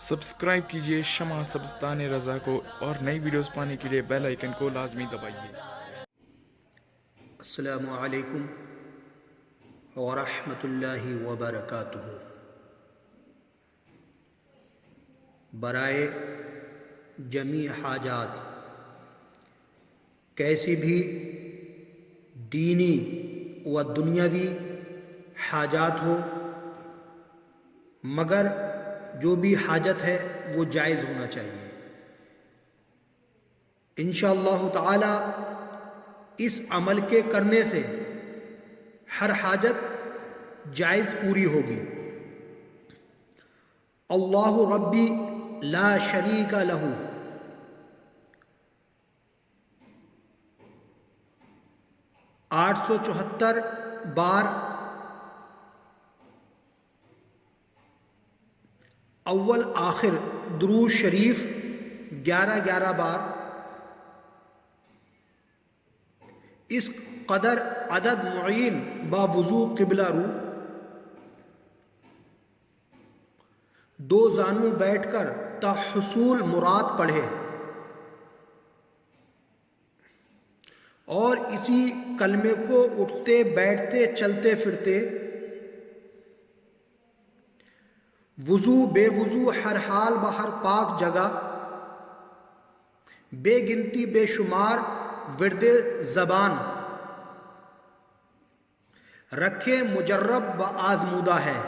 Subscribe کیجیے شمع سبستان رضا کو اور نئی ویڈیوز پانے کے لیے بیل آئیکن کو لازمی دبائیے۔ السلام علیکم ورحمۃ اللہ وبرکاتہ۔ برائے جمیع حاجات، کیسی بھی دینی و دنیاوی حاجات ہو، مگر جو بھی حاجت ہے وہ جائز ہونا چاہیے۔ انشاءاللہ تعالی اس عمل کے کرنے سے ہر حاجت جائز پوری ہوگی۔ اللہ ربی لا شریک لہ، 874 بار اول آخر درود شریف 11 بار، اس قدر عدد معین با وضو قبلہ رو، 2 زانوں بیٹھ کر تا حصول مراد پڑھے، اور اسی کلمے کو اٹھتے بیٹھتے چلتے پھرتے وضو بے وضو ہر حال بہر پاک جگہ بے گنتی بے شمار ورد زبان رکھے مجرب و آزمودہ ہے۔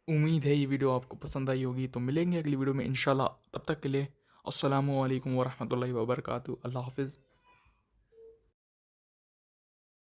امید ہے یہ ویڈیو آپ کو پسند آئی ہوگی، تو ملیں گے اگلی ویڈیو میں انشاءاللہ۔ تب تک کے لیے السلام علیکم ورحمۃ اللہ وبرکاتہ۔ اللہ حافظ۔